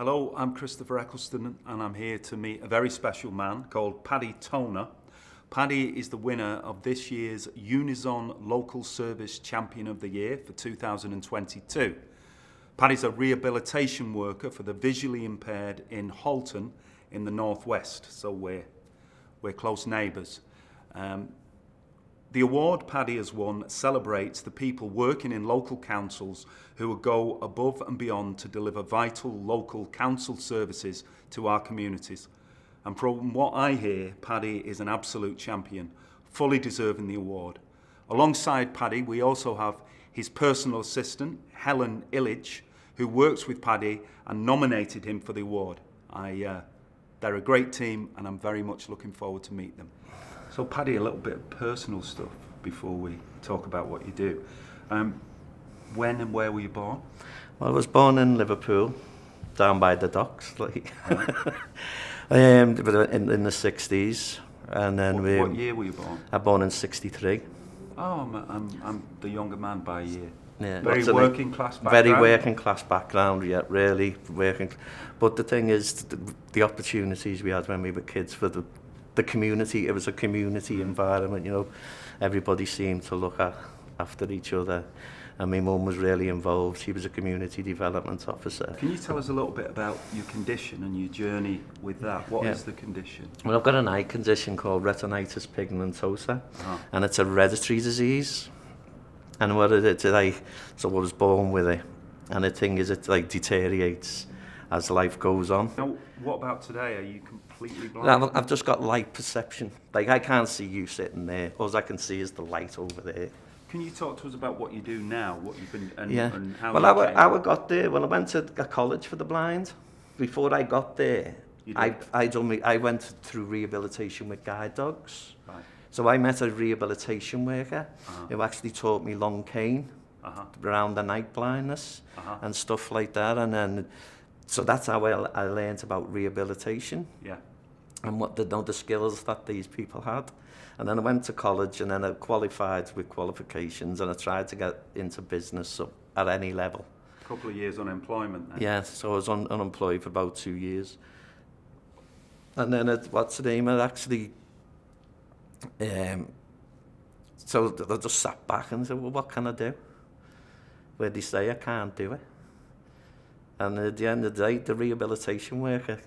Hello, I'm Christopher Eccleston and I'm here to meet a very special man called Paddy Toner. Paddy is the winner of this year's UNISON Local Service Champion of the Year for 2022. Paddy's a rehabilitation worker for the visually impaired in Halton in the northwest, so we're close neighbours. The award Paddy has won celebrates the people working in local councils who will go above and beyond to deliver vital local council services to our communities. And from what I hear, Paddy is an absolute champion, fully deserving the award. Alongside Paddy, we also have his personal assistant, Helen Illich, who works with Paddy and nominated him for the award. They're a great team and I'm very much looking forward to meet them. So Paddy, a little bit of personal stuff before we talk about what you do. When and where were you born? Well, I was born in Liverpool, down by the docks, like. In the 60s, and then what year were you born? I was born in 63. Oh, I'm the younger man by a year. Yeah. Very working class background. Very working class background, yeah, really working. But the thing is, the opportunities we had when we were kids for the community, it was a community environment, you know. Everybody seemed to look after each other. And my mum was really involved. She was a community development officer. Can you tell us a little bit about your condition and your journey with that? What is the condition? Well, I've got an eye condition called retinitis pigmentosa, and it's a hereditary disease. And what it is, so I was born with it. And the thing is, it deteriorates as life goes on. Now, what about today? Are you completely blind? I've just got light perception. I can't see you sitting there. All I can see is the light over there. Can you talk to us about what you do now, what you've been, and how well, you I got there. Well, I went to a college for the blind. Before I got there, I went through rehabilitation with guide dogs. Right. So I met a rehabilitation worker who actually taught me long cane around the night blindness and stuff like that. And then, so that's how I learned about rehabilitation. Yeah. And what the skills that these people had. And then I went to college and then I qualified with qualifications and I tried to get into business at any level. A couple of years unemployment then? Yeah, so I was unemployed for about 2 years. And then I actually, so I just sat back and said, well, what can I do? Where they say I can't do it. And at the end of the day, the rehabilitation worker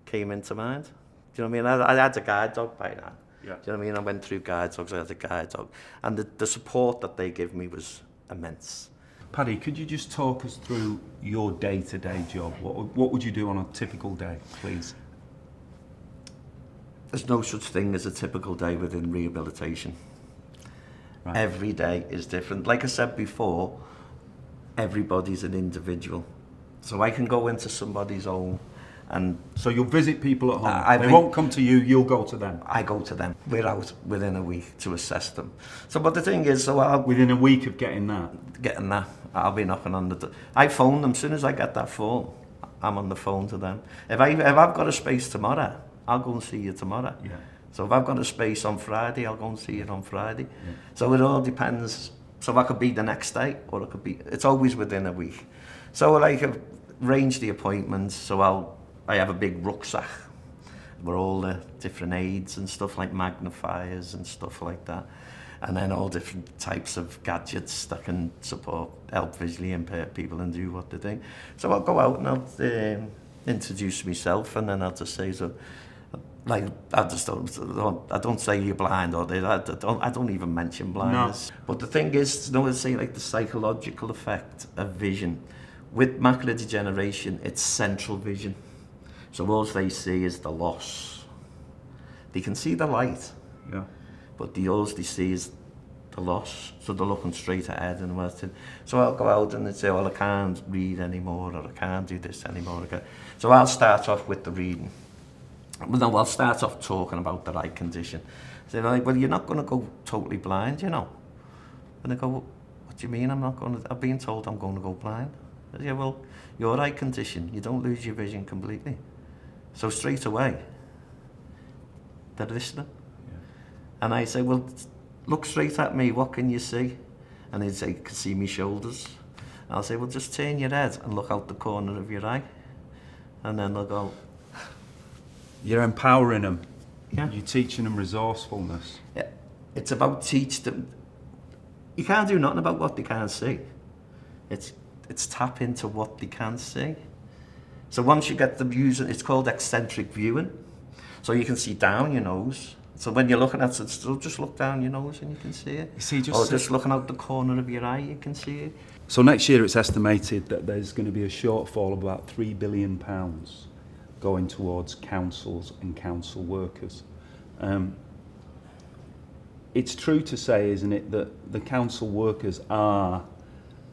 came into mind. Do you know what I mean? I had a guide dog by now. Yeah. Do you know what I mean? I went through guide dogs, I had a guide dog. And the support that they give me was immense. Paddy, could you just talk us through your day-to-day job? What would you do on a typical day, please? There's no such thing as a typical day within rehabilitation. Right. Every day is different. Like I said before, everybody's an individual. So I can go into somebody's home. And so you'll visit people at home. They won't come to you, you'll go to them. I go to them. We're out within a week to assess them. So, but the thing is, within a week of getting that, I'll be knocking on the door. I phone them as soon as I get that phone. I'm on the phone to them. If I've got a space tomorrow, I'll go and see you tomorrow. Yeah. So if I've got a space on Friday, I'll go and see you on Friday. Yeah. So it all depends. So I could be the next day, or it could be. It's always within a week. So I can arrange the appointments. So I have a big rucksack where all the different aids and stuff like magnifiers and stuff like that. And then all different types of gadgets that can help visually impaired people and do what they do. So I'll go out and I'll introduce myself and then I'll just say, I don't say you're blind or I don't even mention blindness. No. But the thing is, I say the psychological effect of vision. With macular degeneration, it's central vision. So all they see is the loss. They can see the light, but all they see is the loss. So they're looking straight ahead and what's it. So I'll go out and they say, well, I can't read anymore, or I can't do this anymore. So I'll start off with the reading. Well, no, I'll start off talking about the eye condition. So they're like, well, you're not going to go totally blind, you know. And I go, well, what do you mean I'm not going to? I've been told I'm going to go blind. I say, well, your eye condition, you don't lose your vision completely. So straight away, they're listening. Yeah. And I say, well, look straight at me, what can you see? And they'd say, you can see my shoulders. And I'll say, well, just turn your head and look out the corner of your eye. and then they'll go, You're empowering them. yeah. You're teaching them resourcefulness. Yeah. It's about teach them. You can't do nothing about what they can't see. It's tap into what they can see. So once you get them using, it's called eccentric viewing. So you can see down your nose. So when you're looking at it, so just look down your nose and you can see it. You see, Or just looking out the corner of your eye, you can see it. So next year it's estimated that there's going to be a shortfall of about £3 billion going towards councils and council workers. It's true to say, isn't it, that the council workers are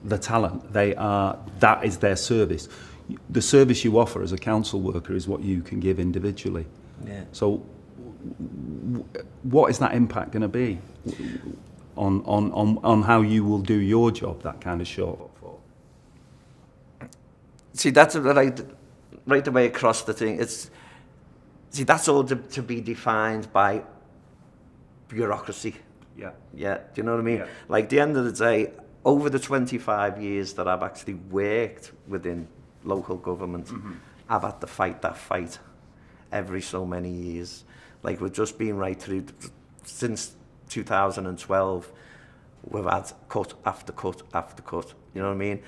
the talent. That is their service. The service you offer as a council worker is what you can give individually. Yeah. So what is that impact going to be on how you will do your job, that kind of shortfall? See, that's right away across the thing. That's all to be defined by bureaucracy. Yeah. Yeah, do you know what I mean? Yeah. Like, at the end of the day, over the 25 years that I've actually worked within local government, I've had to fight that fight every so many years. Like, we've just been right through, since 2012, we've had cut after cut after cut. You know what I mean?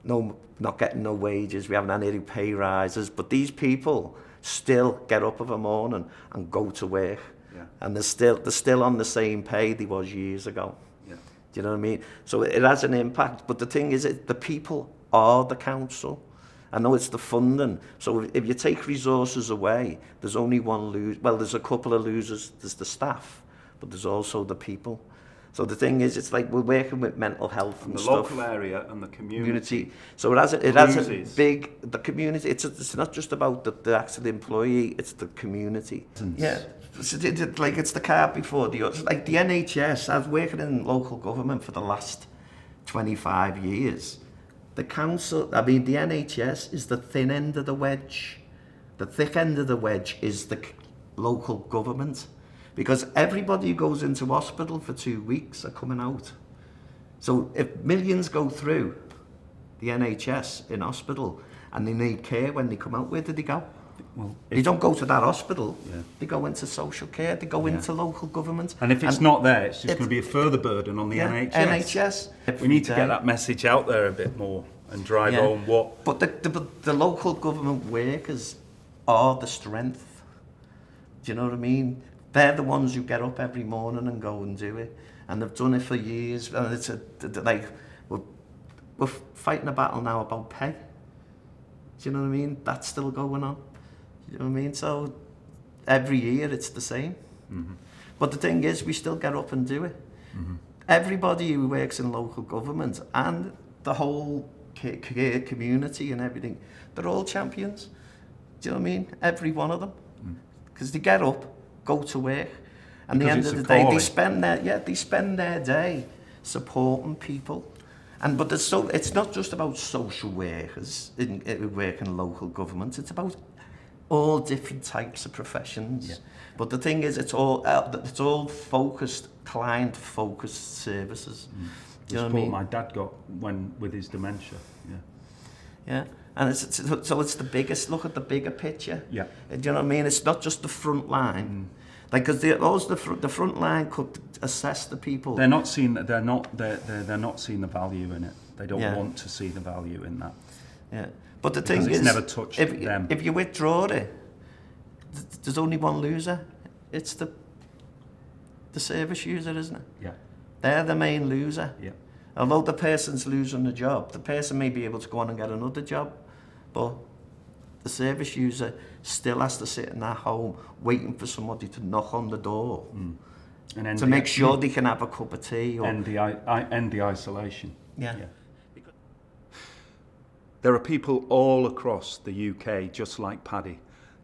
No, not getting no wages, we haven't had any pay rises, but these people still get up of a morning and go to work. Yeah. And they're still on the same pay they was years ago. Yeah. Do you know what I mean? So it has an impact. But the thing is, the people are the council. I know it's the funding. So if you take resources away, there's only one loser. Well, there's a couple of losers. There's the staff, but there's also the people. So the thing is, it's like we're working with mental health and the stuff. local area and the community. So it has a loses. big, the community, it's not just about the actual employee, it's the community. Yeah. So like, it's the cart before the horse. Like the NHS, I was working in local government for the last 25 years. The NHS is the thin end of the wedge. The thick end of the wedge is the local government. Because everybody who goes into hospital for 2 weeks are coming out. So if millions go through the NHS in hospital and they need care when they come out, where do they go? Well, They don't go to that hospital. Yeah. They go into social care. They go into local government. And if it's not there, it's just going to be a further burden on the NHS. We need to get that message out there a bit more and drive home what... But the local government workers are the strength. Do you know what I mean? They're the ones who get up every morning and go and do it. And they've done it for years. And it's we're fighting a battle now about pay. Do you know what I mean? That's still going on. You know what I mean? So every year it's the same. Mm-hmm. But the thing is, we still get up and do it. Mm-hmm. Everybody who works in local government and the whole community and everything, they're all champions. Do you know what I mean? Every one of them. Because they get up, go to work, and at the end of the day, they spend their day supporting people. But it's not just about social workers who work in local government. It's about all different types of professions. Yeah. But the thing is, it's all focused, client-focused services. Do you know what I mean? My dad got with his dementia. Yeah. Yeah. And it's the biggest. Look at the bigger picture. Yeah. Do you know what I mean? It's not just the front line. Like, because the front line could assess the people. They're not seeing the value in it. They don't want to see the value in that. Yeah. But the because thing it's is, never touched them. If you withdraw it, there's only one loser. It's the service user, isn't it? Yeah. They're the main loser. Yeah. Although the person's losing the job, the person may be able to go on and get another job, but the service user still has to sit in their home waiting for somebody to knock on the door to make sure they can have a cup of tea. Or end the isolation. Yeah. There are people all across the UK, just like Paddy,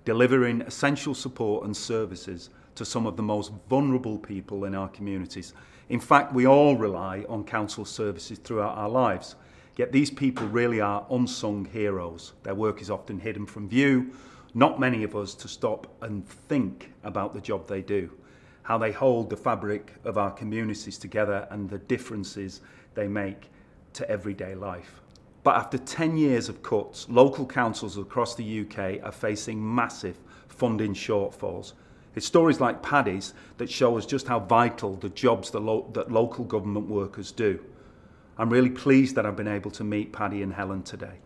delivering essential support and services to some of the most vulnerable people in our communities. In fact, we all rely on council services throughout our lives. Yet these people really are unsung heroes. Their work is often hidden from view. Not many of us to stop and think about the job they do, how they hold the fabric of our communities together and the differences they make to everyday life. But after 10 years of cuts, local councils across the UK are facing massive funding shortfalls. It's stories like Paddy's that show us just how vital the jobs that local government workers do. I'm really pleased that I've been able to meet Paddy and Helen today.